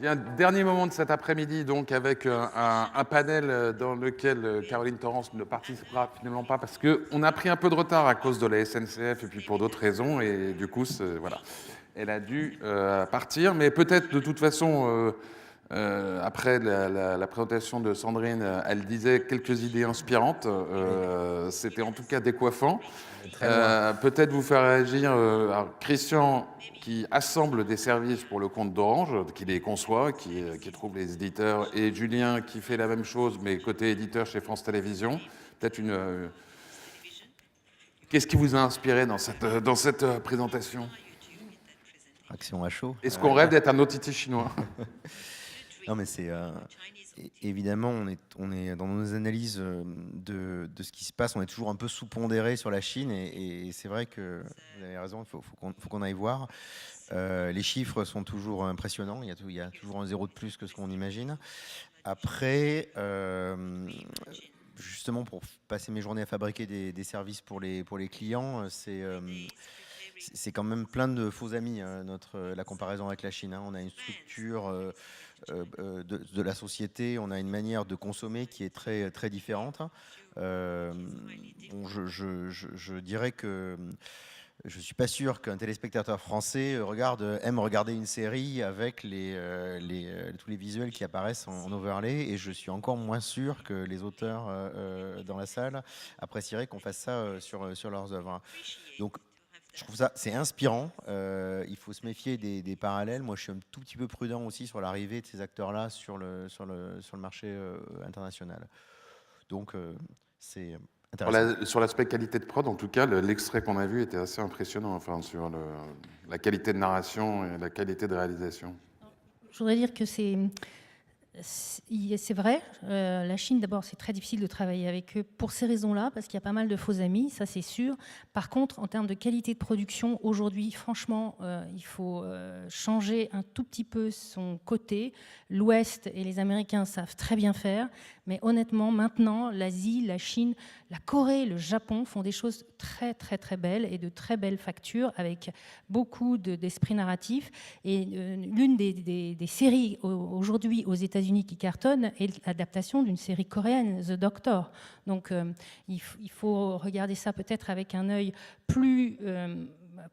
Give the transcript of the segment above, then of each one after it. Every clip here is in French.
Bien, dernier moment de cet après-midi, donc avec un panel dans lequel Caroline Torrance ne participera finalement pas parce qu'on a pris un peu de retard à cause de la SNCF et puis pour d'autres raisons. Et du coup, voilà, elle a dû partir. Mais peut-être de toute façon, après la présentation de Sandrine, elle disait quelques idées inspirantes. C'était en tout cas décoiffant. Peut-être vous faire réagir alors Christian qui assemble des services pour le compte d'Orange, qui les conçoit, qui trouve les éditeurs, et Julien qui fait la même chose mais côté éditeur chez France Télévisions. Peut-être qu'est-ce qui vous a inspiré dans cette présentation? Action à chaud. Est-ce qu'on rêve d'être un OTT chinois? Non, mais c'est évidemment, on est dans nos analyses de ce qui se passe, on est toujours un peu sous-pondéré sur la Chine, et c'est vrai que vous avez raison, il faut qu'on aille voir. Les chiffres sont toujours impressionnants, il y a toujours un zéro de plus que ce qu'on imagine. Après, justement, pour passer mes journées à fabriquer des services pour les clients, c'est quand même plein de faux amis, la comparaison avec la Chine. On a une structure de la société, on a une manière de consommer qui est très, très différente. Je dirais que je ne suis pas sûr qu'un téléspectateur français aime regarder une série avec tous les visuels qui apparaissent en overlay, et je suis encore moins sûr que les auteurs dans la salle apprécieraient qu'on fasse ça sur leurs œuvres. Donc, je trouve ça, c'est inspirant. Il faut se méfier des parallèles. Moi, je suis un tout petit peu prudent aussi sur l'arrivée de ces acteurs-là sur le marché international. Donc, c'est intéressant. Sur l'aspect qualité de prod, en tout cas, l'extrait qu'on a vu était assez impressionnant, enfin, sur la qualité de narration et la qualité de réalisation. Je voudrais dire que c'est vrai, la Chine, d'abord, c'est très difficile de travailler avec eux pour ces raisons-là, parce qu'il y a pas mal de faux amis, ça c'est sûr. Par contre, en termes de qualité de production, aujourd'hui, franchement, il faut changer un tout petit peu son côté. L'Ouest et les Américains savent très bien faire, mais honnêtement, maintenant, l'Asie, la Chine, la Corée, le Japon font des choses très, très, très belles et de très belles factures avec beaucoup d'esprit narratif. Et l'une des séries aujourd'hui aux États-Unis qui cartonne est l'adaptation d'une série coréenne, The Doctor. Donc, il faut regarder ça peut-être avec un œil plus...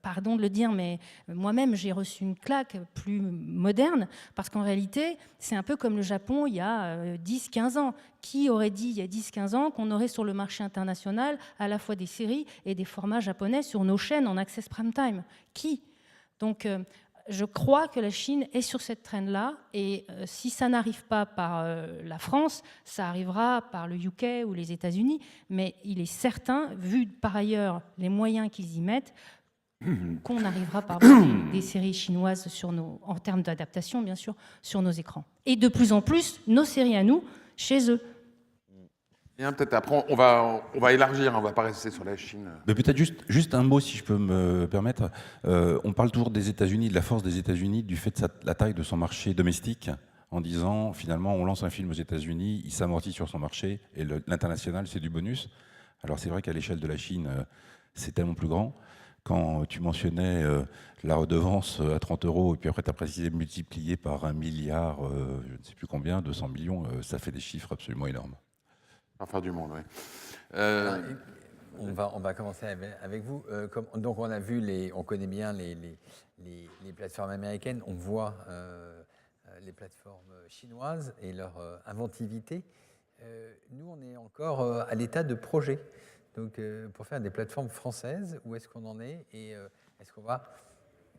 pardon de le dire, mais moi-même, j'ai reçu une claque plus moderne, parce qu'en réalité, c'est un peu comme le Japon il y a 10-15 ans. Qui aurait dit il y a 10-15 ans qu'on aurait sur le marché international à la fois des séries et des formats japonais sur nos chaînes en access prime time? Qui? Donc, je crois que la Chine est sur cette traîne-là, et si ça n'arrive pas par la France, ça arrivera par le UK ou les États-Unis, mais il est certain, vu par ailleurs les moyens qu'ils y mettent, qu'on arrivera par des séries chinoises en termes d'adaptation, bien sûr, sur nos écrans. Et de plus en plus, nos séries à nous, chez eux. Bien, peut-être après, on va élargir, on va pas rester sur la Chine. Mais peut-être juste un mot, si je peux me permettre. On parle toujours des États-Unis, de la force des États-Unis, du fait de la taille de son marché domestique, en disant, finalement, on lance un film aux États-Unis, il s'amortit sur son marché, et l'international, c'est du bonus. Alors c'est vrai qu'à l'échelle de la Chine, c'est tellement plus grand. Quand tu mentionnais la redevance à 30 €, et puis après tu as précisé multiplié par 1 milliard, je ne sais plus combien, 200 millions, ça fait des chiffres absolument énormes. Enfin, du monde, oui. On va commencer avec vous. Donc on a vu, on connaît bien les plateformes américaines, on voit les plateformes chinoises et leur inventivité. Nous, on est encore à l'état de projet. Donc, pour faire des plateformes françaises, où est-ce qu'on en est, et est-ce qu'on va,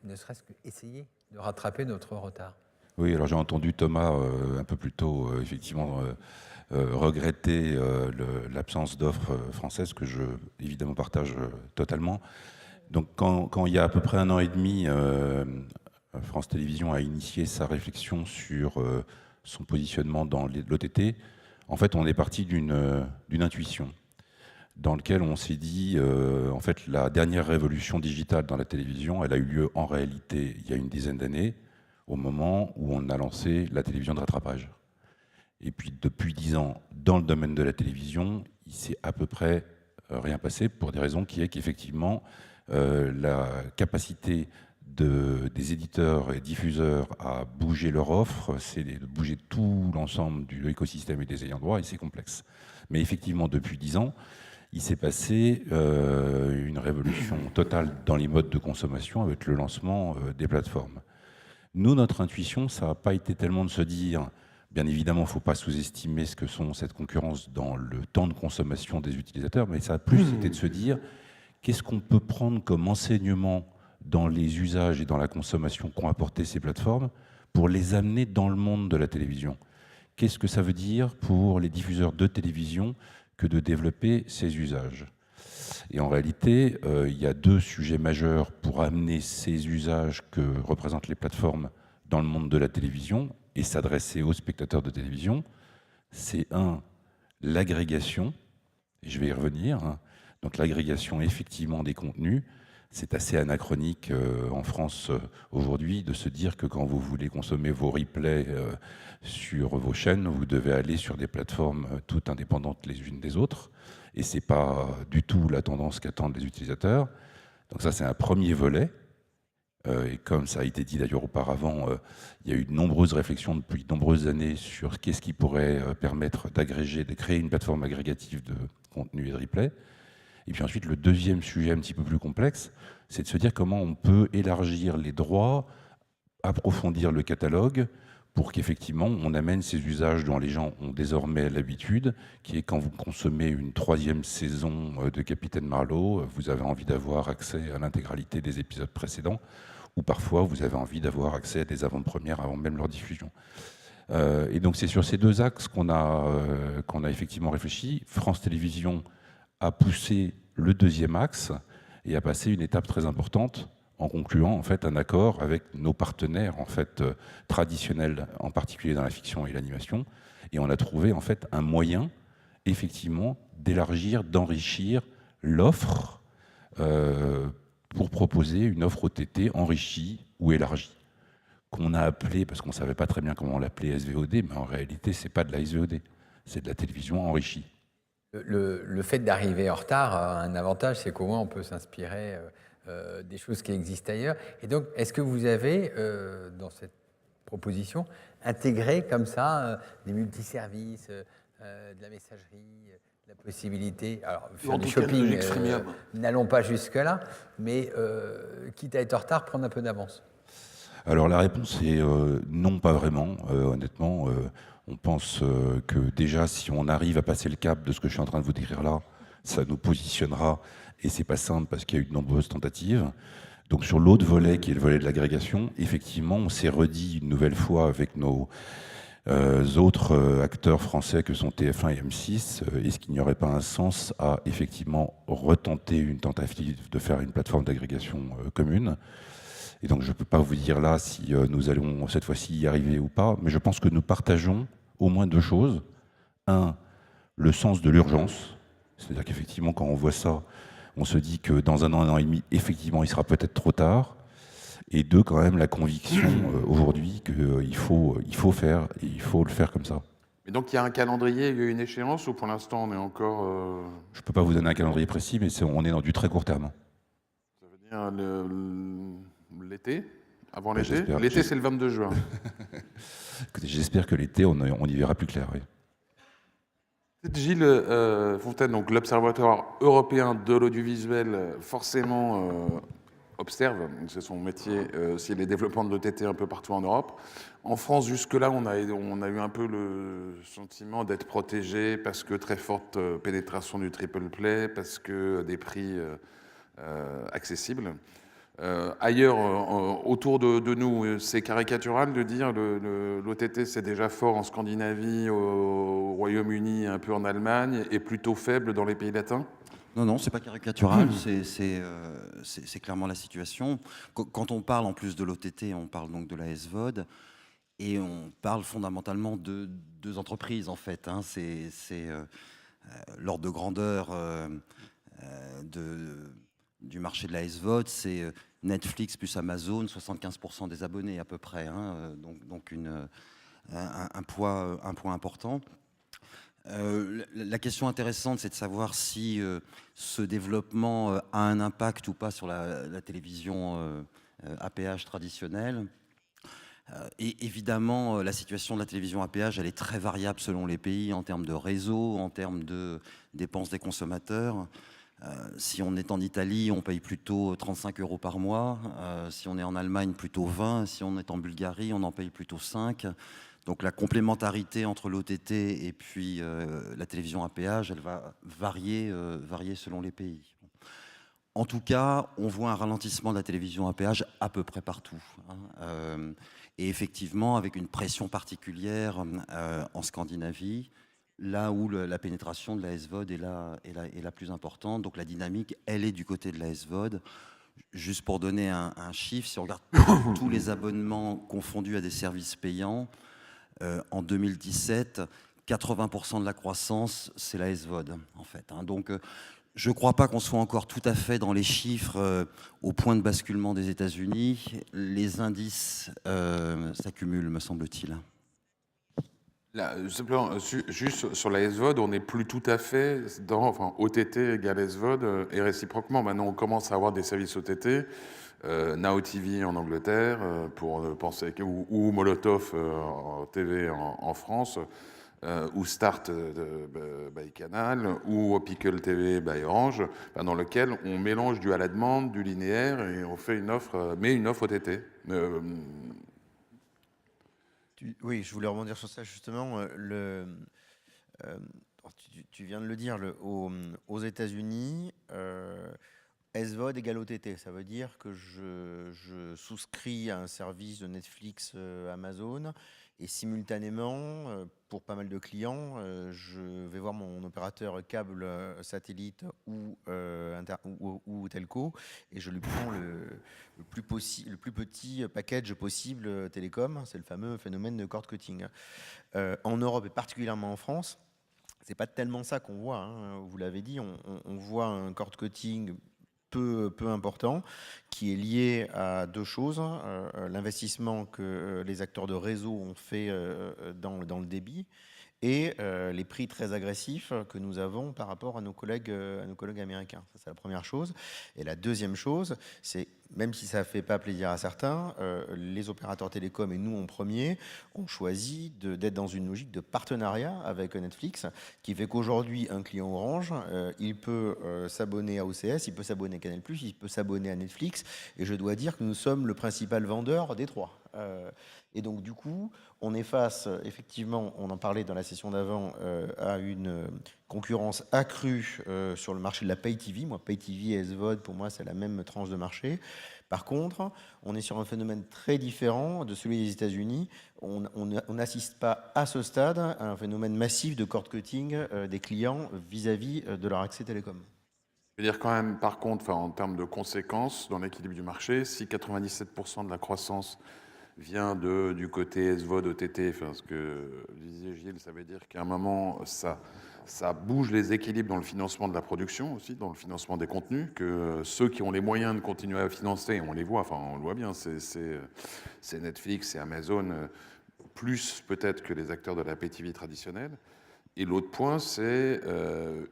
ne serait-ce qu'essayer de rattraper notre retard? Oui, alors j'ai entendu Thomas un peu plus tôt, effectivement, regretter l'absence d'offres françaises, que je, évidemment, partage totalement. Donc, quand il y a à peu près 1 an et demi, France Télévisions a initié sa réflexion sur son positionnement dans l'OTT, en fait, on est parti d'une intuition, dans lequel on s'est dit, en fait, la dernière révolution digitale dans la télévision, elle a eu lieu en réalité il y a une dizaine d'années, au moment où on a lancé la télévision de rattrapage. Et puis depuis 10 ans, dans le domaine de la télévision, il s'est à peu près rien passé, pour des raisons qui est qu'effectivement, la capacité des éditeurs et diffuseurs à bouger leur offre, c'est de bouger tout l'ensemble de l'écosystème et des ayants droit, et c'est complexe. Mais effectivement, depuis 10 ans, il s'est passé une révolution totale dans les modes de consommation avec le lancement des plateformes. Nous, notre intuition, ça n'a pas été tellement de se dire, bien évidemment, il ne faut pas sous-estimer ce que sont cette concurrence dans le temps de consommation des utilisateurs, mais ça a plus été de se dire, qu'est-ce qu'on peut prendre comme enseignement dans les usages et dans la consommation qu'ont apporté ces plateformes pour les amener dans le monde de la télévision. Qu'est-ce que ça veut dire pour les diffuseurs de télévision que de développer ces usages? Et en réalité, il y a 2 sujets majeurs pour amener ces usages que représentent les plateformes dans le monde de la télévision et s'adresser aux spectateurs de télévision. C'est l'agrégation, et je vais y revenir. Donc l'agrégation effectivement des contenus. C'est assez anachronique en France aujourd'hui de se dire que quand vous voulez consommer vos replays sur vos chaînes, vous devez aller sur des plateformes toutes indépendantes les unes des autres. Et ce n'est pas du tout la tendance qu'attendent les utilisateurs. Donc ça, c'est un premier volet. Et comme ça a été dit d'ailleurs auparavant, il y a eu de nombreuses réflexions depuis de nombreuses années sur qu'est-ce qui pourrait permettre d'agréger, de créer une plateforme agrégative de contenu et de replay. Et puis ensuite, le deuxième sujet un petit peu plus complexe, c'est de se dire comment on peut élargir les droits, approfondir le catalogue, pour qu'effectivement, on amène ces usages dont les gens ont désormais l'habitude, qui est quand vous consommez une 3e saison de Capitaine Marlowe, vous avez envie d'avoir accès à l'intégralité des épisodes précédents, ou parfois vous avez envie d'avoir accès à des avant-premières avant même leur diffusion. Et donc c'est sur ces 2 axes qu'on a effectivement réfléchi. France Télévisions a poussé le 2e axe et a passé une étape très importante en concluant en fait un accord avec nos partenaires en fait traditionnels, en particulier dans la fiction et l'animation, et on a trouvé en fait un moyen effectivement d'élargir, d'enrichir l'offre pour proposer une offre OTT enrichie ou élargie, qu'on a appelée, parce qu'on ne savait pas très bien comment on l'appelait, SVOD, mais en réalité c'est pas de la SVOD, c'est de la télévision enrichie. Le fait d'arriver en retard a un avantage, c'est qu'au moins on peut s'inspirer des choses qui existent ailleurs. Et donc, est-ce que vous avez, dans cette proposition, intégré comme ça des multiservices, de la messagerie, la possibilité, alors faire du shopping, n'allons pas jusque-là, mais quitte à être en retard, prendre un peu d'avance? Alors la réponse est non, pas vraiment, honnêtement. On pense que déjà, si on arrive à passer le cap de ce que je suis en train de vous décrire là, ça nous positionnera, et c'est pas simple parce qu'il y a eu de nombreuses tentatives. Donc sur l'autre volet, qui est le volet de l'agrégation, effectivement, on s'est redit une nouvelle fois avec nos autres acteurs français que sont TF1 et M6, est-ce qu'il n'y aurait pas un sens à effectivement retenter une tentative de faire une plateforme d'agrégation commune? Et donc je ne peux pas vous dire là si nous allons cette fois-ci y arriver ou pas, mais je pense que nous partageons au moins 2 choses. 1, le sens de l'urgence, c'est-à-dire qu'effectivement quand on voit ça, on se dit que dans 1 an et demi, effectivement il sera peut-être trop tard. Et 2, quand même la conviction aujourd'hui qu'il faut faire, et il faut le faire comme ça. Et donc il y a un calendrier, il y a une échéance, ou pour l'instant on est encore... Je ne peux pas vous donner un calendrier précis, mais on est dans du très court terme. Ça veut dire l'été? Avant Ben, l'été? L'été, c'est le 22 juin. Écoutez, j'espère que l'été, on y verra plus clair, oui. Gilles Fontaine, donc l'Observatoire européen de l'audiovisuel, forcément observe, c'est son métier, si les développements de l'OTT un peu partout en Europe. En France, jusque-là, on a eu un peu le sentiment d'être protégé parce que très forte pénétration du triple play, parce que des prix accessibles. Ailleurs, autour de nous, c'est caricatural de dire l'OTT c'est déjà fort en Scandinavie, au Royaume-Uni, un peu en Allemagne, et plutôt faible dans les pays latins? Non, non, c'est pas caricatural, c'est clairement la situation. Quand on parle en plus de l'OTT, on parle donc de la SVOD, et on parle fondamentalement de 2 entreprises en fait. Hein. C'est l'ordre de grandeur du marché de la SVOD, c'est Netflix plus Amazon, 75% des abonnés à peu près, hein, donc un poids important. La question intéressante, c'est de savoir si ce développement a un impact ou pas sur la télévision à péage traditionnels. Et évidemment, la situation de la télévision à péage, elle est très variable selon les pays en termes de réseau, en termes de dépenses des consommateurs. Si on est en Italie, on paye plutôt 35 € par mois. Si on est en Allemagne, plutôt 20. Si on est en Bulgarie, on en paye plutôt 5. Donc la complémentarité entre l'OTT et puis la télévision à péage, elle va varier selon les pays. En tout cas, on voit un ralentissement de la télévision à péage à peu près partout. Et effectivement, avec une pression particulière en Scandinavie, là où la pénétration de la SVOD est la plus importante. Donc la dynamique, elle est du côté de la SVOD. Juste pour donner un chiffre, si on regarde tous les abonnements confondus à des services payants, en 2017, 80% de la croissance, c'est la SVOD, en fait. Donc, je ne crois pas qu'on soit encore tout à fait dans les chiffres au point de basculement des États-Unis. Les indices s'accumulent, me semble-t-il. Là, simplement, juste sur la SVOD, on n'est plus tout à fait dans OTT égale SVOD et réciproquement. Maintenant, on commence à avoir des services OTT, Now TV en Angleterre, pour penser, ou Molotov TV en France, ou Start by Canal, ou Pickle TV by Orange, dans lequel on mélange du à la demande, du linéaire, et on fait une offre, mais une offre OTT. Oui, je voulais rebondir sur ça justement. Tu viens de le dire, aux États-Unis, SVOD égale OTT. Ça veut dire que je souscris à un service de Netflix, Amazon, et simultanément, pour pas mal de clients, je vais voir mon opérateur câble, satellite ou telco, et je lui prends le plus petit package possible télécom. C'est le fameux phénomène de cord cutting. En Europe et particulièrement en France, c'est pas tellement ça qu'on voit. Vous l'avez dit, on voit un cord cutting peu important, qui est lié à deux choses. L'investissement que les acteurs de réseau ont fait dans le débit, et les prix très agressifs que nous avons par rapport à nos collègues américains. Ça, c'est la première chose. Et la deuxième chose, c'est, même si ça ne fait pas plaisir à certains, les opérateurs télécoms, et nous en premier, ont choisi d'être dans une logique de partenariat avec Netflix, qui fait qu'aujourd'hui, un client Orange, il peut s'abonner à OCS, il peut s'abonner à Canal+, il peut s'abonner à Netflix, et je dois dire que nous sommes le principal vendeur des trois. Et donc, du coup, on est face, effectivement, on en parlait dans la session d'avant, à une concurrence accrue sur le marché de la Pay TV. Moi, Pay TV et SVOD, pour moi, c'est la même tranche de marché. Par contre, on est sur un phénomène très différent de celui des États-Unis. On n'assiste pas à ce stade à un phénomène massif de cord cutting des clients vis-à-vis de leur accès télécom. Je veux dire quand même, par contre, en termes de conséquences dans l'équilibre du marché, si 97% de la croissance vient du côté SVOD, OTT, ce que disait Gilles, ça veut dire qu'à un moment, ça bouge les équilibres dans le financement de la production aussi, dans le financement des contenus, que ceux qui ont les moyens de continuer à financer, on les voit, on le voit bien, c'est Netflix, c'est Amazon, plus peut-être que les acteurs de la Pay TV traditionnelle. Et l'autre point, c'est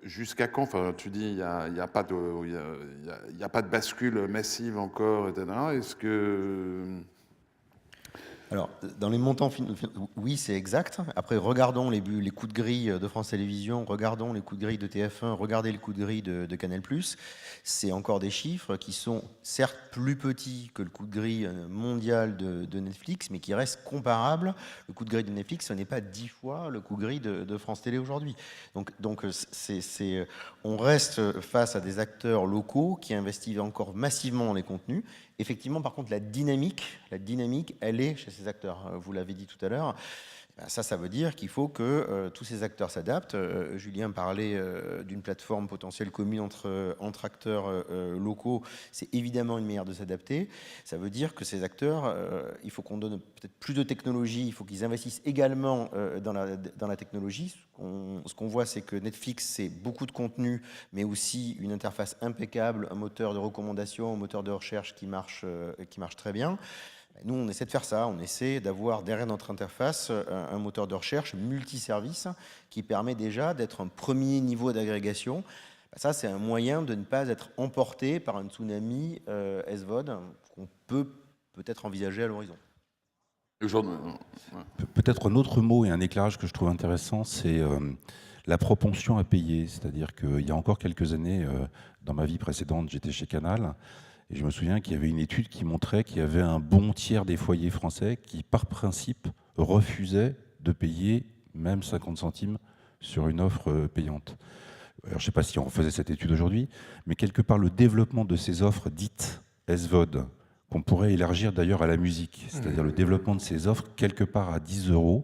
jusqu'à quand, tu dis, il n'y a pas de bascule massive encore, etc. Est-ce que... Alors, dans les montants, oui, c'est exact. Après, regardons les coups de grille de France Télévisions, regardons les coups de grille de TF1, regardez les coups de grille de Canal+. C'est encore des chiffres qui sont certes plus petits que le coup de grille mondial de Netflix, mais qui restent comparables. Le coup de grille de Netflix, ce n'est pas 10 fois le coup de grille de France Télé aujourd'hui. Donc on reste face à des acteurs locaux qui investissent encore massivement dans les contenus. Effectivement, par contre, la dynamique, elle est chez ces acteurs. Vous l'avez dit tout à l'heure. Ça veut dire qu'il faut que tous ces acteurs s'adaptent. Julien parlait d'une plateforme potentielle commune entre acteurs locaux. C'est évidemment une manière de s'adapter. Ça veut dire que ces acteurs, il faut qu'on donne peut-être plus de technologie, il faut qu'ils investissent également dans la technologie. Ce qu'on voit, c'est que Netflix, c'est beaucoup de contenu, mais aussi une interface impeccable, un moteur de recommandation, un moteur de recherche qui marche très bien. Nous, on essaie de faire ça, on essaie d'avoir derrière notre interface un moteur de recherche multiservice qui permet déjà d'être un premier niveau d'agrégation. Ça, c'est un moyen de ne pas être emporté par un tsunami SVOD qu'on peut-être envisager à l'horizon. Peut-être un autre mot et un éclairage que je trouve intéressant, c'est la propension à payer. C'est-à-dire qu'il y a encore quelques années, dans ma vie précédente, j'étais chez Canal, et je me souviens qu'il y avait une étude qui montrait qu'il y avait un bon tiers des foyers français qui, par principe, refusaient de payer même 50 centimes sur une offre payante. Alors, je ne sais pas si on refaisait cette étude aujourd'hui, mais quelque part, le développement de ces offres dites SVOD, qu'on pourrait élargir d'ailleurs à la musique, c'est-à-dire le développement de ces offres quelque part à 10 €,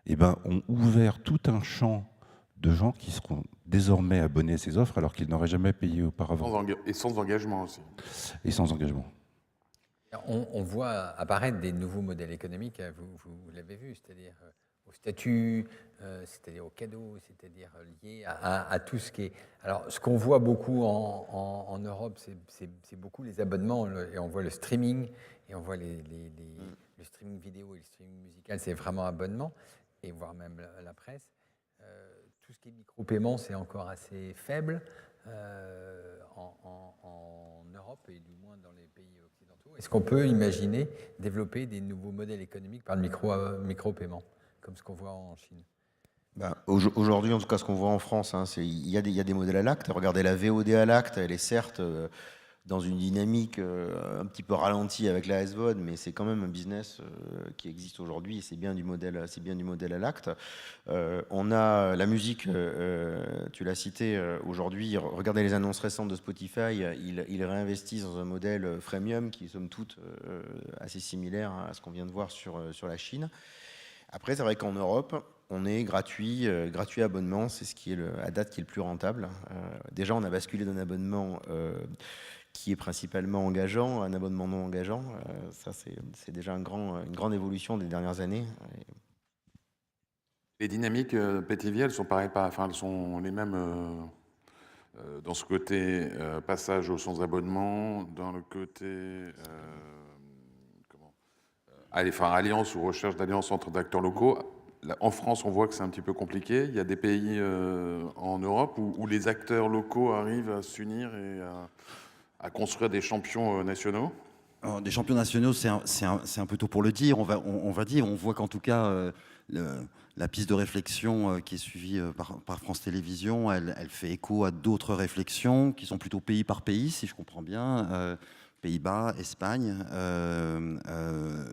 eh ben, ont ouvert tout un champ de gens qui seront désormais abonnés à ces offres alors qu'ils n'auraient jamais payé auparavant. Et sans engagement aussi. Et sans engagement. On voit apparaître des nouveaux modèles économiques, vous l'avez vu, c'est-à-dire au statut, c'est-à-dire aux cadeaux, c'est-à-dire liés à tout ce qui est... Alors, ce qu'on voit beaucoup en Europe, c'est beaucoup les abonnements, et on voit le streaming, et on voit le streaming vidéo et le streaming musical, c'est vraiment abonnement, et voire même la presse. Tout ce qui est micro-paiement, c'est encore assez faible en Europe, et du moins dans les pays occidentaux. Est-ce qu'on peut imaginer développer des nouveaux modèles économiques par le micro-paiement, comme ce qu'on voit en Chine? Aujourd'hui, en tout cas, ce qu'on voit en France, hein, il y a des modèles à l'acte. Regardez, la VOD à l'acte, elle est certes dans une dynamique un petit peu ralentie avec la SVOD, mais c'est quand même un business qui existe aujourd'hui, et c'est bien du modèle à l'acte. On a la musique, tu l'as cité aujourd'hui, regardez les annonces récentes de Spotify, ils réinvestissent dans un modèle freemium qui est somme toute assez similaire à ce qu'on vient de voir sur la Chine. Après, c'est vrai qu'en Europe, on est gratuit abonnement, c'est ce qui est à date qui est le plus rentable. Déjà, on a basculé d'un abonnement qui est principalement engageant à un abonnement non engageant. Ça, c'est déjà une grande évolution des dernières années. Les dynamiques PTV, elles sont pareilles, elles sont les mêmes dans ce côté passage au sans abonnement, dans le côté alliance ou recherche d'alliance entre d'acteurs locaux. En France, on voit que c'est un petit peu compliqué. Il y a des pays en Europe où les acteurs locaux arrivent à s'unir et à construire des champions nationaux. Alors, des champions nationaux, c'est un peu tôt pour le dire. On va dire, on voit qu'en tout cas, la piste de réflexion qui est suivie par France Télévisions, elle fait écho à d'autres réflexions qui sont plutôt pays par pays, si je comprends bien. Pays-Bas, Espagne,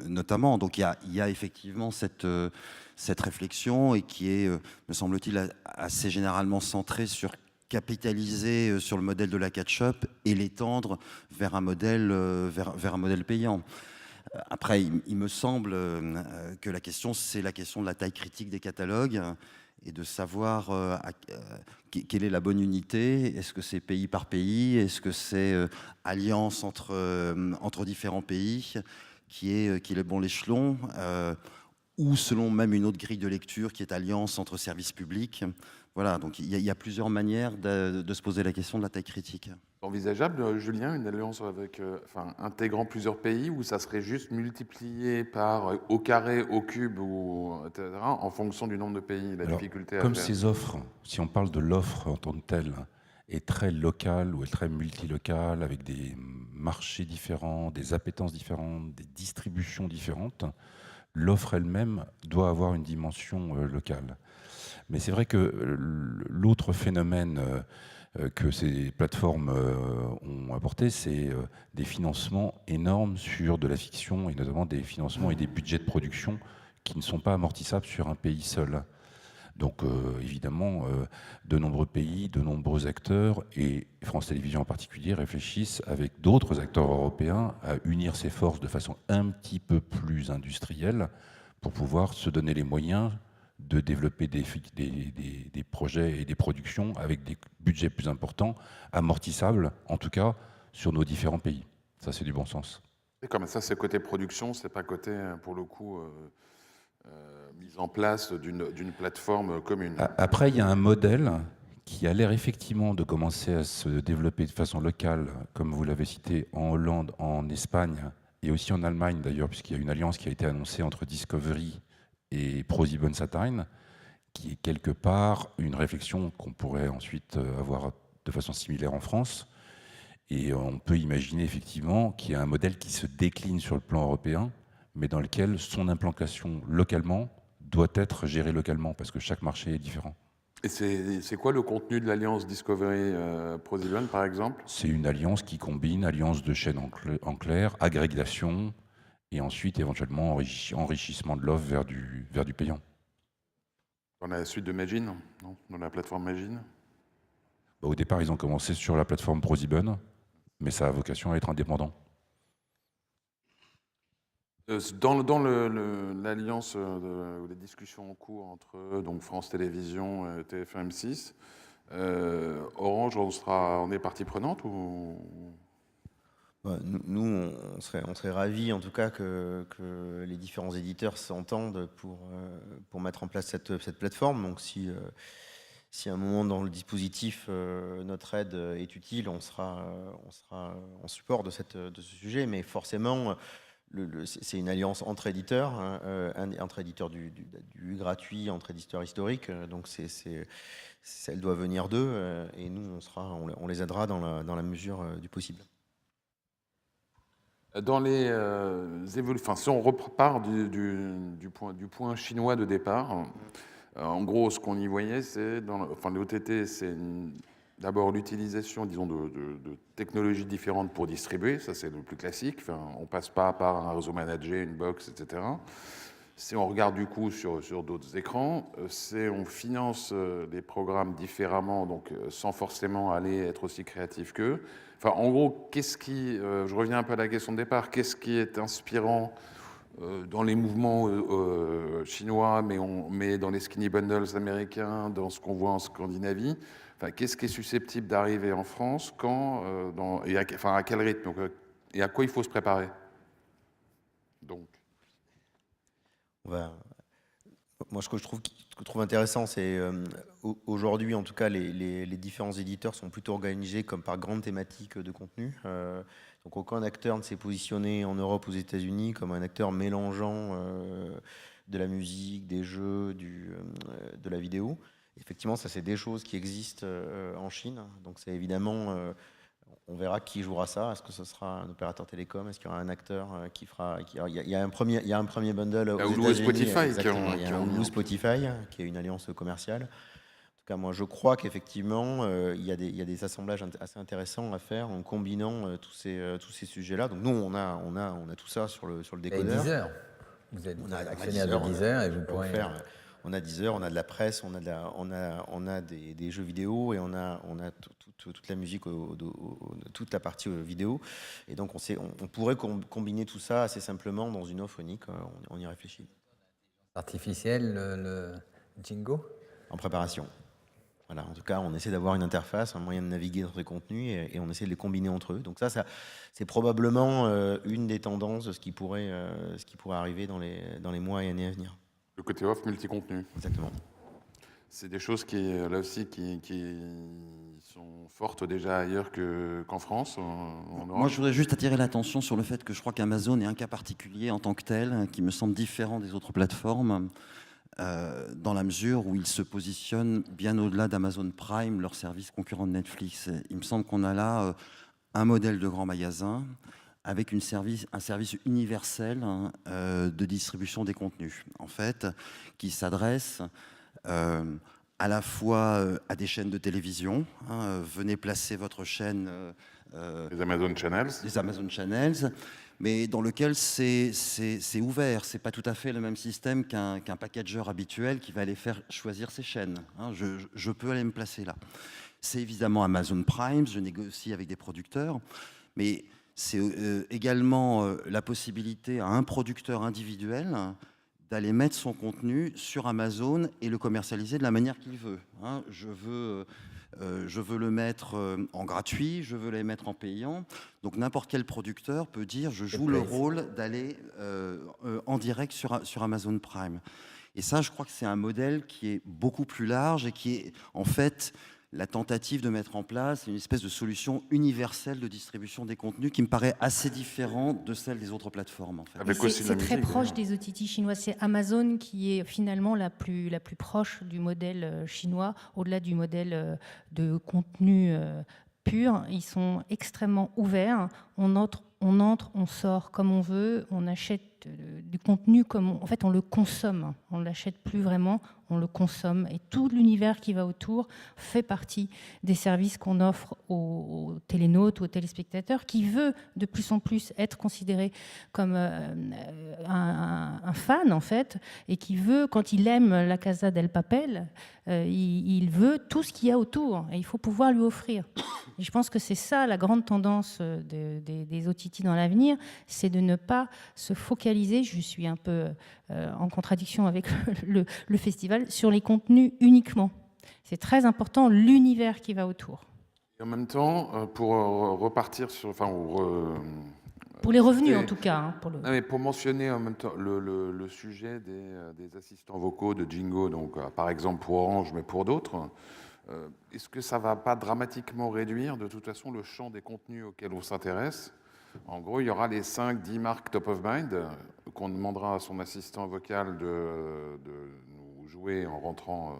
notamment. Donc il y a effectivement cette réflexion et qui est, me semble-t-il, assez généralement centrée sur capitaliser sur le modèle de la catch-up et l'étendre vers un modèle payant. Après, il me semble que la question, c'est la question de la taille critique des catalogues et de savoir quelle est la bonne unité. Est-ce que c'est pays par pays? Est-ce que c'est alliance entre différents pays qui est le bon échelon, ou selon même une autre grille de lecture qui est alliance entre services publics? Voilà, donc il y a plusieurs manières de se poser la question de la taille critique. Envisageable, Julien, une alliance intégrant plusieurs pays où ça serait juste multiplié par au carré, au cube, etc., en fonction du nombre de pays, difficulté à comme faire. ces offres, si on parle de l'offre en tant que telle, est très locale ou est très multilocale, avec des marchés différents, des appétences différentes, des distributions différentes, l'offre elle-même doit avoir une dimension locale. Mais c'est vrai que l'autre phénomène que ces plateformes ont apporté, c'est des financements énormes sur de la fiction, et notamment des financements et des budgets de production qui ne sont pas amortissables sur un pays seul. Donc évidemment, de nombreux pays, de nombreux acteurs, et France Télévisions en particulier, réfléchissent avec d'autres acteurs européens à unir ses forces de façon un petit peu plus industrielle pour pouvoir se donner les moyens de développer des projets et des productions avec des budgets plus importants, amortissables, en tout cas, sur nos différents pays. Ça, c'est du bon sens. Et comme ça, c'est côté production, c'est pas côté, pour le coup, mise en place d'une plateforme commune. Après, il y a un modèle qui a l'air effectivement de commencer à se développer de façon locale, comme vous l'avez cité, en Hollande, en Espagne, et aussi en Allemagne d'ailleurs, puisqu'il y a une alliance qui a été annoncée entre Discovery et ProSiebenSat.1, qui est quelque part une réflexion qu'on pourrait ensuite avoir de façon similaire en France. Et on peut imaginer effectivement qu'il y a un modèle qui se décline sur le plan européen, mais dans lequel son implantation localement doit être gérée localement, parce que chaque marché est différent. Et c'est quoi le contenu de l'alliance Discovery ProSieben, par exemple? C'est une alliance qui combine alliance de chaînes en clair, agrégation, et ensuite éventuellement enrichissement de l'offre vers du payant. Dans la suite de Magin, non? Dans la plateforme Magin? Au départ, ils ont commencé sur la plateforme ProSieben, mais ça a vocation à être indépendant. Dans l'alliance ou les discussions en cours entre donc France Télévisions et TF1 M6, Orange, on est partie prenante ou... Nous, on serait ravis en tout cas que les différents éditeurs s'entendent pour mettre en place cette plateforme. Donc si à un moment dans le dispositif notre aide est utile, on sera en support de ce sujet. Mais forcément, c'est une alliance entre éditeurs, hein, entre éditeurs du gratuit, entre éditeurs historiques. Donc elle doit venir d'eux et nous, on les aidera dans la mesure du possible. Dans les évolutions, si on repart du point chinois de départ, en gros, ce qu'on y voyait, c'est les OTT, c'est d'abord l'utilisation, disons, de technologies différentes pour distribuer. Ça, c'est le plus classique. Enfin, on passe pas par un réseau managé, une box, etc. Si on regarde du coup sur d'autres écrans, on finance des programmes différemment, donc sans forcément aller être aussi créatif qu'eux. Enfin, en gros, je reviens un peu à la question de départ, qu'est-ce qui est inspirant dans les mouvements chinois, mais dans les skinny bundles américains, dans ce qu'on voit en Scandinavie? Enfin, qu'est-ce qui est susceptible d'arriver en France, à quel rythme, donc, et à quoi il faut se préparer? Donc. Moi, ce que je trouve intéressant, c'est aujourd'hui, en tout cas, les différents éditeurs sont plutôt organisés comme par grandes thématiques de contenu. Donc, aucun acteur ne s'est positionné en Europe ou aux États-Unis comme un acteur mélangeant de la musique, des jeux, de la vidéo. Effectivement, ça, c'est des choses qui existent en Chine. Donc, c'est évidemment... on verra qui jouera ça. Est-ce que ce sera un opérateur télécom? Est-ce qu'il y aura un acteur qui fera... Il y a un premier bundle aux États-Unis. Spotify, exactement. Il y a Hulu Spotify, qui est une alliance commerciale. En tout cas, moi, je crois qu'effectivement, il y a des assemblages assez intéressants à faire en combinant tous ces sujets-là. Donc, nous, on a tout ça sur le décodeur. Deezer. Vous êtes actionnaire de Deezer et vous pourrez... On a Deezer, on a de la presse, on a des jeux vidéo et on a toute la musique, toute la partie vidéo. Et donc, on pourrait combiner tout ça assez simplement dans une offre unique. On y réfléchit. Artificielle, le Jingo? En préparation. Voilà, en tout cas, on essaie d'avoir une interface, un moyen de naviguer dans les contenus et on essaie de les combiner entre eux. Donc ça c'est probablement une des tendances de ce qui pourrait arriver dans les mois et années à venir. Le côté off multi-contenu. Exactement. C'est des choses qui sont fortes déjà ailleurs qu'en France. Moi, je voudrais juste attirer l'attention sur le fait que je crois qu'Amazon est un cas particulier en tant que tel, qui me semble différent des autres plateformes, dans la mesure où il se positionne bien au-delà d'Amazon Prime, leur service concurrent de Netflix. Il me semble qu'on a là un modèle de grand magasin avec un service universel de distribution des contenus, en fait, qui s'adresse à la fois à des chaînes de télévision. Venez placer votre chaîne... les Amazon Channels. Les Amazon Channels, mais dans lequel c'est ouvert. C'est pas tout à fait le même système qu'un packager habituel qui va aller faire choisir ses chaînes. Je peux aller me placer là. C'est évidemment Amazon Prime, je négocie avec des producteurs, mais c'est également la possibilité à un producteur individuel d'aller mettre son contenu sur Amazon et le commercialiser de la manière qu'il veut. Je veux le mettre en gratuit, je veux le mettre en payant. Donc n'importe quel producteur peut dire je joue le rôle d'aller en direct sur Amazon Prime. Et ça, je crois que c'est un modèle qui est beaucoup plus large et qui est en fait la tentative de mettre en place une espèce de solution universelle de distribution des contenus qui me paraît assez différente de celle des autres plateformes. En fait. Avec aussi de la C'est très musique, proche d'ailleurs. des OTT chinois. C'est Amazon qui est finalement la plus proche du modèle chinois, au-delà du modèle de contenu pur. Ils sont extrêmement ouverts. On entre, on sort comme on veut, on achète du contenu comme en fait on le consomme. On ne l'achète plus vraiment, on le consomme. Et tout l'univers qui va autour fait partie des services qu'on offre aux télénautes ou aux téléspectateurs, qui veut de plus en plus être considéré comme un fan en fait, et qui veut, quand il aime la Casa del Papel, il veut tout ce qu'il y a autour, et il faut pouvoir lui offrir. Et je pense que c'est ça la grande tendance des OTT dans l'avenir, c'est de ne pas se focaliser, je suis un peu en contradiction avec le festival, sur les contenus uniquement. C'est très important l'univers qui va autour. Et en même temps, pour repartir sur... Enfin, Pour les revenus, et- en tout cas. Hein, Non, mais pour mentionner en même temps le sujet des assistants vocaux de Jingo, donc par exemple pour Orange, mais pour d'autres, est-ce que ça ne va pas dramatiquement réduire de toute façon le champ des contenus auxquels on s'intéresse? En gros, il y aura les 5-10 marques top of mind qu'on demandera à son assistant vocal de nous jouer en rentrant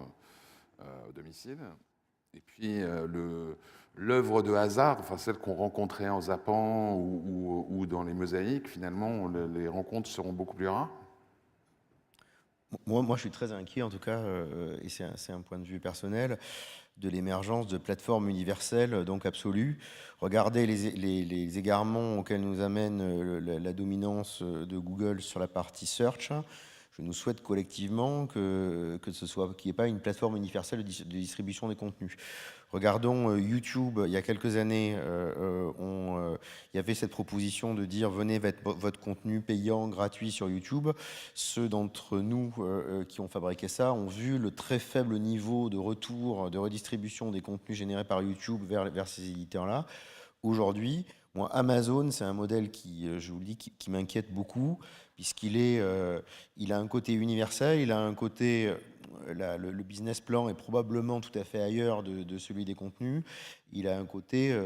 au domicile. Et puis l'œuvre de hasard, enfin celle qu'on rencontrait en zappant ou dans les mosaïques, finalement, les rencontres seront beaucoup plus rares. Moi, je suis très inquiet, en tout cas, et c'est un point de vue personnel, de l'émergence de plateformes universelles, donc absolues. Regardez les égarements auxquels nous amène la dominance de Google sur la partie search. Je nous souhaite collectivement qu'il n'y ait pas une plateforme universelle de distribution des contenus. Regardons YouTube, il y a quelques années, il y avait cette proposition de dire venez votre contenu payant, gratuit sur YouTube. Ceux d'entre nous qui ont fabriqué ça ont vu le très faible niveau de retour, de redistribution des contenus générés par YouTube vers ces éditeurs-là. Aujourd'hui, moi, Amazon, c'est un modèle qui, je vous le dis, qui m'inquiète beaucoup, puisqu'il il a un côté universel, il a un côté... le business plan est probablement tout à fait ailleurs de celui des contenus. Il a un côté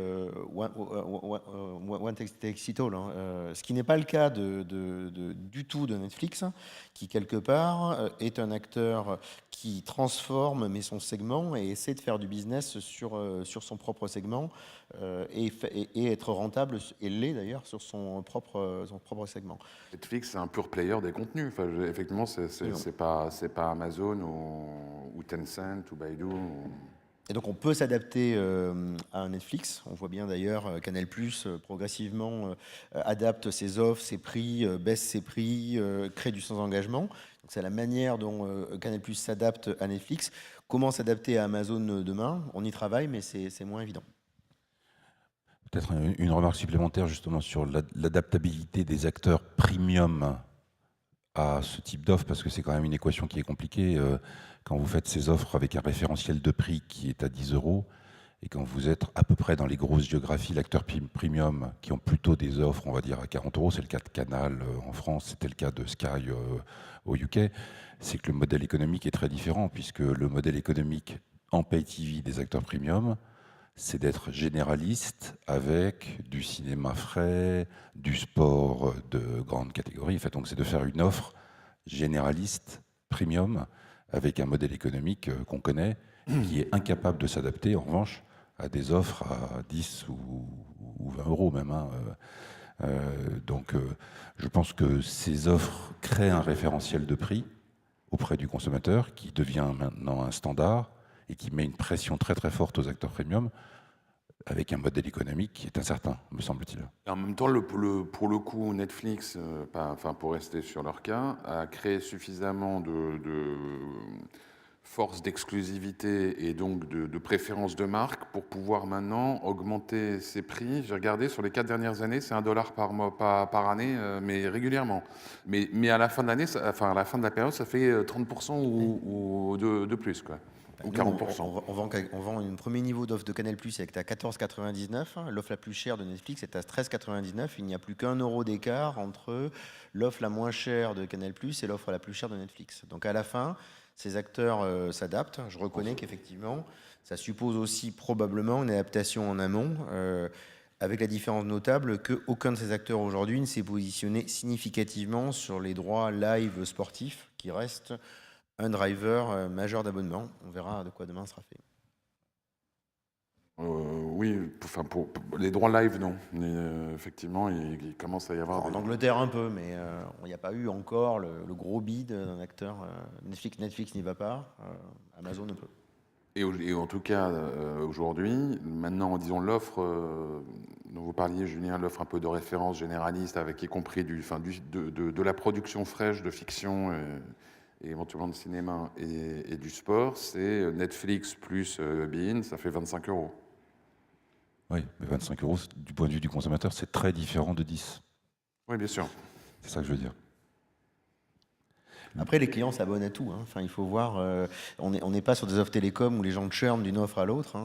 one takes it all, ce qui n'est pas le cas du tout de Netflix, qui quelque part est un acteur qui transforme mais son segment et essaie de faire du business sur son propre segment et être rentable, et l'est d'ailleurs, sur son propre segment. Netflix, c'est un pur player des contenus. Enfin, effectivement, c'est pas Amazon ou Tencent ou Baidu. Et donc on peut s'adapter à un Netflix. On voit bien d'ailleurs Canal+, progressivement adapte ses offres, ses prix, baisse ses prix, crée du sans-engagement. Donc c'est la manière dont Canal+ s'adapte à Netflix. Comment s'adapter à Amazon demain? On y travaille, mais c'est moins évident. Peut-être une remarque supplémentaire justement sur l'adaptabilité des acteurs premium à ce type d'offre, parce que c'est quand même une équation qui est compliquée. Quand vous faites ces offres avec un référentiel de prix qui est à 10 €, et quand vous êtes à peu près dans les grosses géographies, l'acteur premium, qui ont plutôt des offres, on va dire, à 40 €, c'est le cas de Canal en France, c'était le cas de Sky au UK, c'est que le modèle économique est très différent, puisque le modèle économique en pay TV des acteurs premium, c'est d'être généraliste avec du cinéma frais, du sport de grande catégorie. En fait, donc c'est de faire une offre généraliste, premium, avec un modèle économique qu'on connaît, qui est incapable de s'adapter, en revanche, à des offres à 10 ou 20 € même. Hein. Donc je pense que ces offres créent un référentiel de prix auprès du consommateur qui devient maintenant un standard et qui met une pression très très forte aux acteurs premium avec un modèle économique qui est incertain, me semble-t-il. Et en même temps, pour le coup, Netflix, pour rester sur leur cas, a créé suffisamment de force d'exclusivité et donc de préférence de marque pour pouvoir maintenant augmenter ses prix. J'ai regardé sur les 4 dernières années, c'est $1 par année, mais régulièrement. Mais à la fin de l'année, à la fin de la période, ça fait 30% ou de plus, quoi. Ou 40%. On vend un premier niveau d'offre de Canal+, avec à 14,99 €. L'offre la plus chère de Netflix est à 13,99 €. Il n'y a plus qu'1 € d'écart entre l'offre la moins chère de Canal+ et l'offre la plus chère de Netflix. Donc à la fin, Ces acteurs s'adaptent. Je reconnais qu'effectivement, ça suppose aussi probablement une adaptation en amont, avec la différence notable qu'aucun de ces acteurs aujourd'hui ne s'est positionné significativement sur les droits live sportifs, qui restent un driver majeur d'abonnement. On verra de quoi demain sera fait. Oui, enfin pour les droits live, non. Mais effectivement, il commence à y avoir. En Angleterre un peu, mais il n'y a pas eu encore le gros bid d'un acteur. Netflix n'y va pas, Amazon ne peut. Et en tout cas, aujourd'hui, maintenant, disons, l'offre dont vous parliez, Julien, l'offre un peu de référence généraliste, avec y compris de la production fraîche de fiction et éventuellement de cinéma et du sport, c'est Netflix plus Bein, ça fait 25 €. Oui, mais 25 €, du point de vue du consommateur, c'est très différent de 10. Oui, bien sûr. C'est ça que je veux dire. Après, les clients s'abonnent à tout. Enfin, il faut voir, on n'est pas sur des offres télécom où les gens churnent d'une offre à l'autre.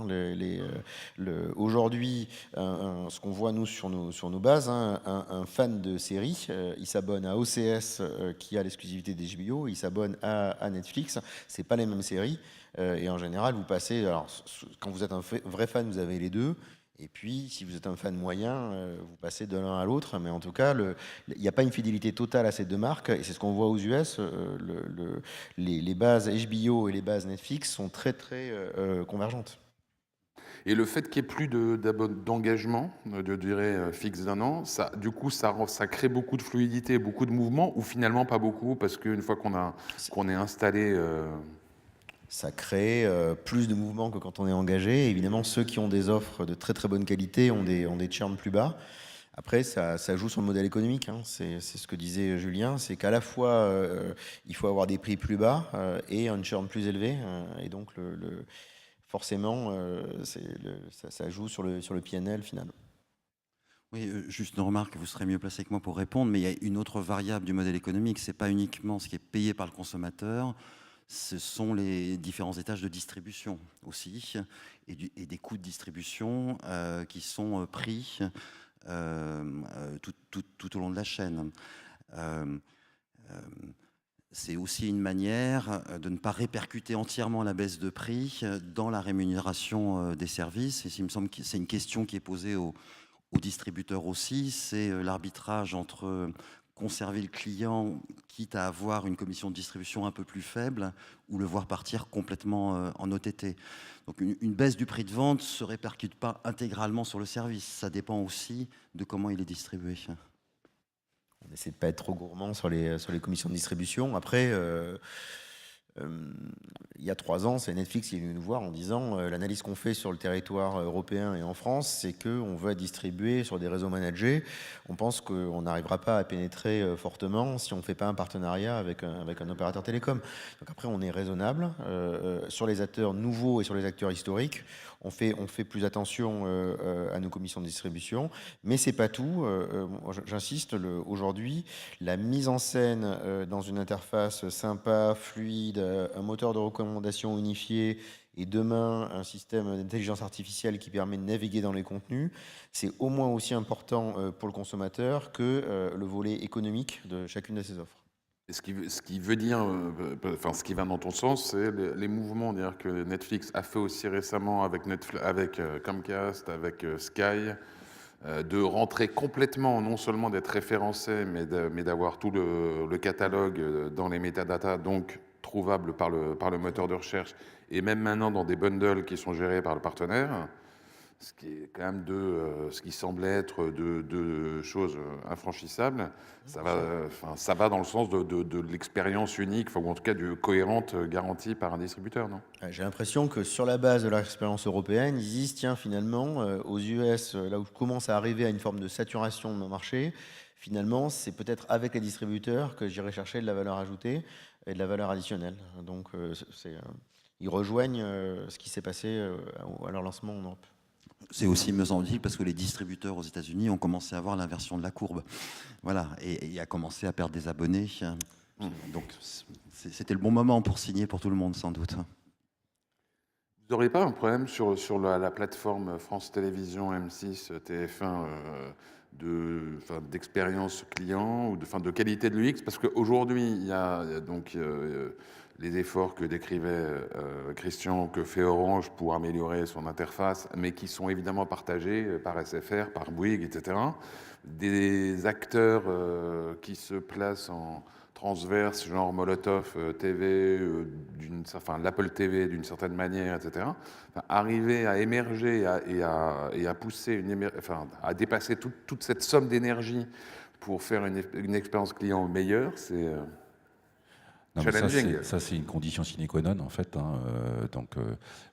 Aujourd'hui, ce qu'on voit nous sur nos bases, un fan de série, il s'abonne à OCS qui a l'exclusivité des HBO, il s'abonne à Netflix. C'est pas les mêmes séries. Et en général, vous passez. Alors, quand vous êtes un vrai fan, vous avez les deux. Et puis, si vous êtes un fan moyen, vous passez de l'un à l'autre. Mais en tout cas, il n'y a pas une fidélité totale à ces deux marques. Et c'est ce qu'on voit aux US. Les bases HBO et les bases Netflix sont très, très convergentes. Et le fait qu'il n'y ait plus d'engagement, de durée fixe d'un an, ça, du coup, ça crée beaucoup de fluidité, beaucoup de mouvement, ou finalement pas beaucoup, parce qu'une fois qu'on est installé... Ça crée plus de mouvements que quand on est engagé. Et évidemment, ceux qui ont des offres de très très bonne qualité ont des churns plus bas. Après, ça joue sur le modèle économique. C'est ce que disait Julien, c'est qu'à la fois, il faut avoir des prix plus bas et un churn plus élevé. Et donc, forcément, ça joue sur le PNL final. Oui, juste une remarque, vous serez mieux placé que moi pour répondre, mais il y a une autre variable du modèle économique, c'est pas uniquement ce qui est payé par le consommateur, ce sont les différents étages de distribution aussi, et des coûts de distribution qui sont pris tout au long de la chaîne. C'est aussi une manière de ne pas répercuter entièrement la baisse de prix dans la rémunération des services. Et il me semble que c'est une question qui est posée aux distributeurs aussi, c'est l'arbitrage entre conserver le client, quitte à avoir une commission de distribution un peu plus faible, ou le voir partir complètement en OTT. Donc une baisse du prix de vente ne se répercute pas intégralement sur le service. Ça dépend aussi de comment il est distribué. On essaie de ne pas être trop gourmand sur les commissions de distribution. Après, il y a 3 ans, c'est Netflix qui est venu nous voir en disant l'analyse qu'on fait sur le territoire européen et en France, c'est qu'on veut distribuer sur des réseaux managés. On pense qu'on n'arrivera pas à pénétrer fortement si on ne fait pas un partenariat avec un opérateur télécom. Donc après, on est raisonnable. Sur les acteurs nouveaux et sur les acteurs historiques, on fait plus attention à nos commissions de distribution, mais c'est pas tout. J'insiste, aujourd'hui, la mise en scène dans une interface sympa, fluide, un moteur de recommandation unifié et demain un système d'intelligence artificielle qui permet de naviguer dans les contenus, c'est au moins aussi important pour le consommateur que le volet économique de chacune de ces offres. Et ce qui veut dire, enfin ce qui va dans ton sens, c'est les mouvements d'ailleurs que Netflix a fait aussi récemment avec Comcast, avec Sky, de rentrer complètement, non seulement d'être référencé, mais d'avoir tout le catalogue dans les métadatas, donc trouvable par le moteur de recherche, et même maintenant dans des bundles qui sont gérés par le partenaire. Ce qui est quand même ce qui semblait être de choses infranchissables, ça va dans le sens de l'expérience unique, ou en tout cas cohérente garantie par un distributeur, non? J'ai l'impression que sur la base de l'expérience européenne, ils disent, tiens, finalement, aux US, là où je commence à arriver à une forme de saturation de mon marché, finalement, c'est peut-être avec les distributeurs que j'irai chercher de la valeur ajoutée et de la valeur additionnelle. Donc, ils rejoignent ce qui s'est passé à leur lancement en Europe. C'est aussi, me semble-t-il, parce que les distributeurs aux États-Unis ont commencé à voir l'inversion de la courbe. Voilà, et a commencé à perdre des abonnés. Donc, c'était le bon moment pour signer pour tout le monde, sans doute. Vous n'aurez pas un problème sur la plateforme France Télévisions, M6, TF1, d'expérience client ou de qualité de l'UX? Parce qu'aujourd'hui, il y a donc les efforts que décrivait Christian, que fait Orange pour améliorer son interface, mais qui sont évidemment partagés par SFR, par Bouygues, etc. Des acteurs qui se placent en transverse, genre Molotov TV, enfin, l'Apple TV d'une certaine manière, etc. Enfin, arriver à émerger et à pousser, enfin, à dépasser toute cette somme d'énergie pour faire une expérience client meilleure, c'est Non, mais challenging. ça, c'est une condition sine qua non, en fait.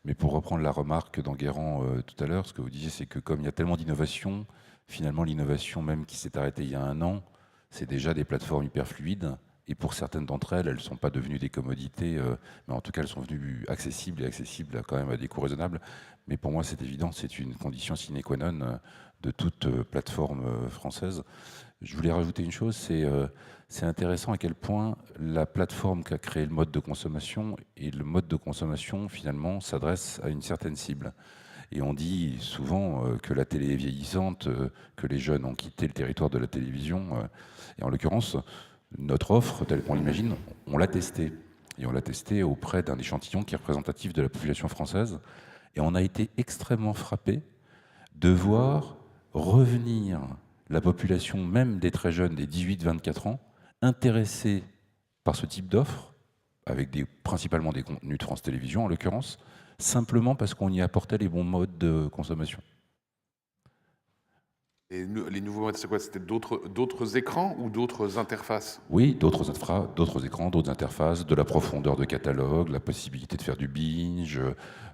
Mais pour reprendre la remarque d'Enguerrand tout à l'heure, ce que vous disiez, c'est que comme il y a tellement d'innovation, finalement, l'innovation même qui s'est arrêtée il y a 1 an, c'est déjà des plateformes hyper fluides. Et pour certaines d'entre elles, elles ne sont pas devenues des commodités, mais en tout cas, elles sont devenues accessibles et accessibles quand même à des coûts raisonnables. Mais pour moi, c'est évident, c'est une condition sine qua non de toute plateforme française. Je voulais rajouter une chose, c'est intéressant à quel point la plateforme qui a créé le mode de consommation et le mode de consommation finalement s'adresse à une certaine cible. Et on dit souvent que la télé est vieillissante, que les jeunes ont quitté le territoire de la télévision. Et en l'occurrence, notre offre, telle qu'on l'imagine, on l'a testée. Et on l'a testée auprès d'un échantillon qui est représentatif de la population française. Et on a été extrêmement frappés de voir revenir la population, même des très jeunes, des 18-24 ans, intéressés par ce type d'offre, avec principalement des contenus de France Télévisions en l'occurrence, simplement parce qu'on y apportait les bons modes de consommation. Et les nouveaux modes, c'est quoi? C'était d'autres écrans ou d'autres interfaces? Oui, d'autres écrans, d'autres interfaces, de la profondeur de catalogue, la possibilité de faire du binge,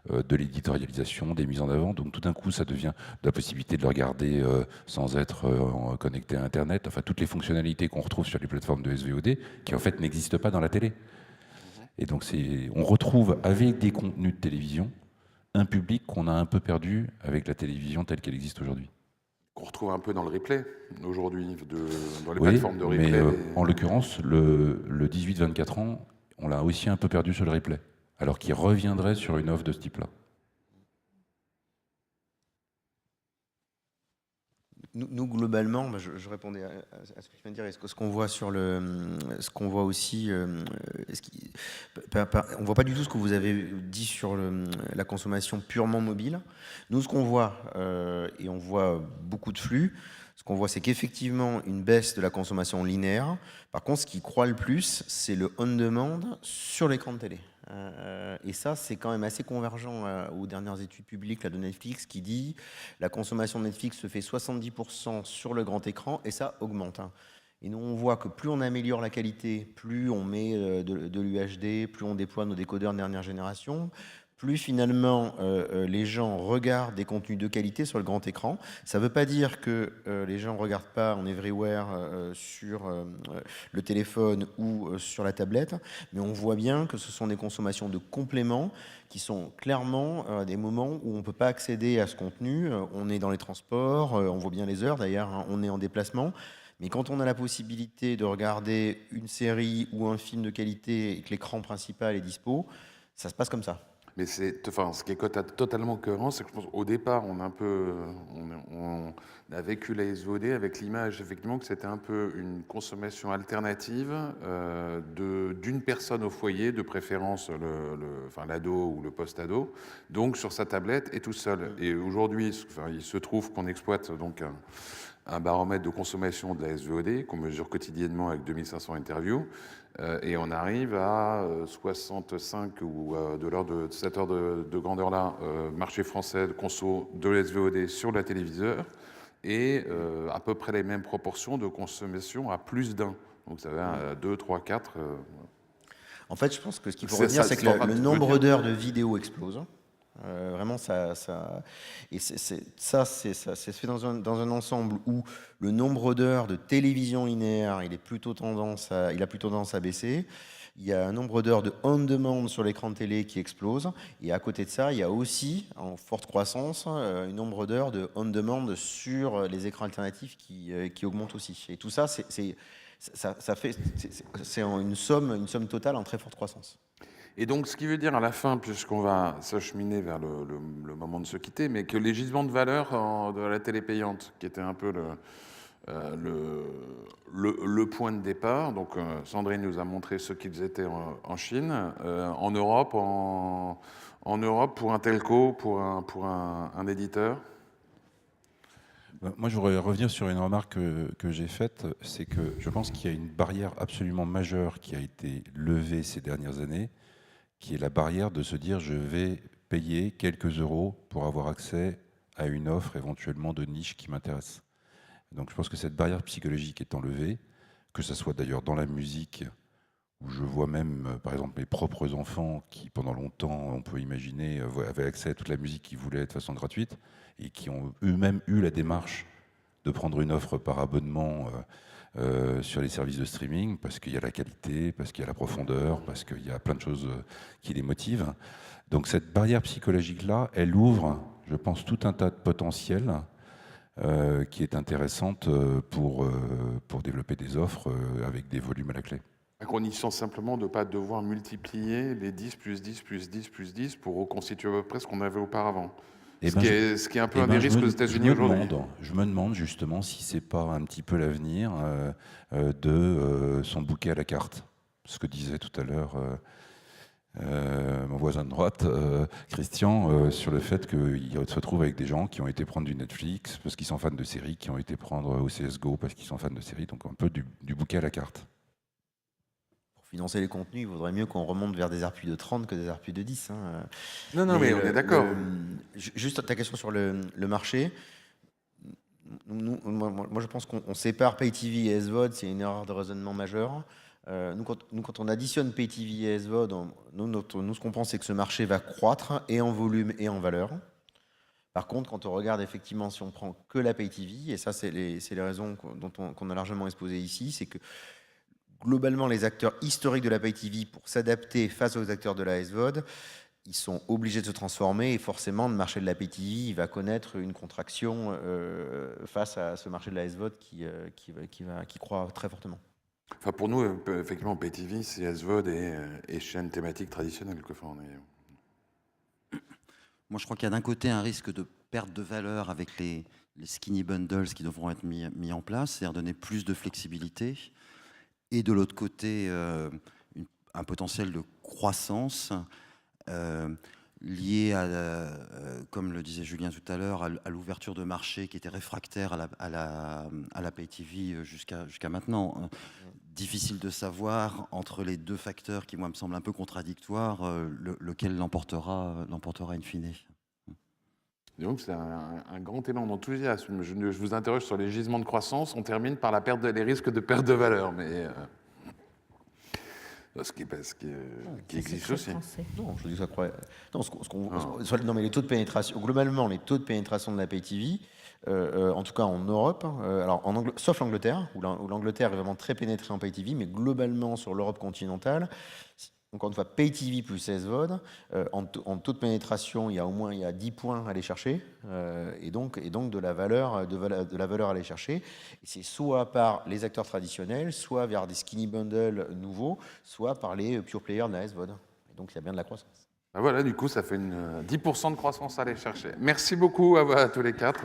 de l'éditorialisation, des mises en avant. Donc tout d'un coup, ça devient de la possibilité de le regarder sans être connecté à Internet. Enfin, toutes les fonctionnalités qu'on retrouve sur les plateformes de SVOD, qui en fait n'existent pas dans la télé. Et donc on retrouve avec des contenus de télévision un public qu'on a un peu perdu avec la télévision telle qu'elle existe aujourd'hui. Qu'on retrouve un peu dans le replay aujourd'hui, dans les Oui, plateformes de replay. mais en l'occurrence, le 18-24 ans, on l'a aussi un peu perdu sur le replay, alors qu'il reviendrait sur une offre de ce type-là. Nous, globalement, je répondais à ce que tu viens de dire, et ce qu'on voit ce qu'on voit aussi, on voit pas du tout ce que vous avez dit sur la consommation purement mobile. Nous, ce qu'on voit, et on voit beaucoup de flux, ce qu'on voit, c'est qu'effectivement, une baisse de la consommation linéaire. Par contre, ce qui croît le plus, c'est le on-demand sur l'écran de télé. Et ça, c'est quand même assez convergent aux dernières études publiques là, de Netflix qui dit la consommation de Netflix se fait 70% sur le grand écran et ça augmente. Et nous, on voit que plus on améliore la qualité, plus on met de l'UHD, plus on déploie nos décodeurs de dernière génération, plus finalement les gens regardent des contenus de qualité sur le grand écran. Ça ne veut pas dire que les gens ne regardent pas en everywhere sur le téléphone ou sur la tablette, mais on voit bien que ce sont des consommations de compléments qui sont clairement des moments où on ne peut pas accéder à ce contenu. On est dans les transports, on voit bien les heures d'ailleurs, on est en déplacement. Mais quand on a la possibilité de regarder une série ou un film de qualité et que l'écran principal est dispo, ça se passe comme ça. Mais ce qui est totalement cohérent, c'est que je pense qu'au départ, on a vécu la SVOD avec l'image, effectivement, que c'était un peu une consommation alternative d'une personne au foyer, de préférence l'ado ou le post-ado, donc sur sa tablette et tout seul. Et aujourd'hui, il se trouve qu'on exploite donc un baromètre de consommation de la SVOD qu'on mesure quotidiennement avec 2500 interviews. Et on arrive à 65 ou de l'ordre de cette ordre de grandeur-là, marché français de conso de l'SVOD sur la téléviseur et à peu près les mêmes proportions de consommation à plus d'un. Donc ça va à 2, 3, 4. En fait, je pense que ce qu'il faut retenir, c'est que le nombre d'heures de vidéos explose. Vraiment, ça se fait dans un ensemble où le nombre d'heures de télévision linéaire, il a plutôt tendance à baisser. Il y a un nombre d'heures de on-demand sur l'écran de télé qui explose. Et à côté de ça, il y a aussi, en forte croissance, un nombre d'heures de on-demand sur les écrans alternatifs qui augmente aussi. Et tout ça, c'est une somme totale en très forte croissance. Et donc, ce qui veut dire à la fin, puisqu'on va s'acheminer vers le moment de se quitter, mais que les gisements de valeur de la télé payante, qui était un peu le point de départ. Donc, Sandrine nous a montré ce qu'ils étaient en Chine. En Europe, pour un telco, pour un éditeur. Moi, je voudrais revenir sur une remarque que j'ai faite, c'est que je pense qu'il y a une barrière absolument majeure qui a été levée ces dernières années, qui est la barrière de se dire je vais payer quelques euros pour avoir accès à une offre éventuellement de niche qui m'intéresse. Donc je pense que cette barrière psychologique est enlevée, que ce soit d'ailleurs dans la musique, où je vois même, par exemple, mes propres enfants qui, pendant longtemps, on peut imaginer, avaient accès à toute la musique qu'ils voulaient de façon gratuite, et qui ont eux-mêmes eu la démarche de prendre une offre par abonnement sur les services de streaming, parce qu'il y a la qualité, parce qu'il y a la profondeur, parce qu'il y a plein de choses qui les motivent. Donc cette barrière psychologique-là, elle ouvre, je pense, tout un tas de potentiels qui est intéressante pour développer des offres avec des volumes à la clé. À condition simplement de ne pas devoir multiplier les 10 plus 10 plus 10 plus 10 pour reconstituer à peu près ce qu'on avait auparavant. Ce qui est un peu un des risques aux États-Unis aujourd'hui. Je me demande justement si c'est pas un petit peu l'avenir de son bouquet à la carte. Ce que disait tout à l'heure mon voisin de droite, Christian, sur le fait qu'il se retrouve avec des gens qui ont été prendre du Netflix parce qu'ils sont fans de séries, qui ont été prendre au CSGO parce qu'ils sont fans de séries, donc un peu du bouquet à la carte. Financer les contenus, il vaudrait mieux qu'on remonte vers des ARPU de 30 que des ARPU de 10. Hein. Non, mais on est d'accord. Juste ta question sur le marché. Moi, je pense qu'on sépare Pay TV et SVOD, c'est une erreur de raisonnement majeure. Nous, quand on additionne Pay TV et SVOD, nous, ce qu'on pense, c'est que ce marché va croître et en volume et en valeur. Par contre, quand on regarde effectivement, si on prend que la Pay TV, et ça, c'est les raisons qu'on a largement exposées ici, c'est que globalement, les acteurs historiques de la Pay TV, pour s'adapter face aux acteurs de la SVOD, ils sont obligés de se transformer et forcément, le marché de la Pay TV il va connaître une contraction face à ce marché de la SVOD qui croît très fortement. Enfin, pour nous, effectivement, Pay TV, c'est SVOD et chaîne thématique traditionnelle. Moi, je crois qu'il y a d'un côté un risque de perte de valeur avec les skinny bundles qui devront être mis en place, c'est-à-dire donner plus de flexibilité. Et de l'autre côté, un potentiel de croissance lié à, comme le disait Julien tout à l'heure, à l'ouverture de marché qui était réfractaire à la Pay TV jusqu'à maintenant. Difficile de savoir entre les deux facteurs qui, moi, me semblent un peu contradictoires, lequel l'emportera in fine. Donc c'est un grand élan d'enthousiasme. Je vous interroge sur les gisements de croissance. On termine par les risques de perte de valeur, mais ce qui existe aussi. Non, je dis ça croit. Non, mais les taux de pénétration, globalement, les taux de pénétration de la Pay TV, en tout cas en Europe, alors sauf l'Angleterre, où l'Angleterre est vraiment très pénétrée en Pay TV, mais globalement sur l'Europe continentale. Encore une fois, Pay TV plus SVOD, en taux de pénétration, il y a 10 points à aller chercher, et donc de la valeur à aller chercher. Et c'est soit par les acteurs traditionnels, soit vers des skinny bundles nouveaux, soit par les pure players de la SVOD. Et donc il y a bien de la croissance. Voilà, du coup, ça fait 10% de croissance à aller chercher. Merci beaucoup à tous les quatre.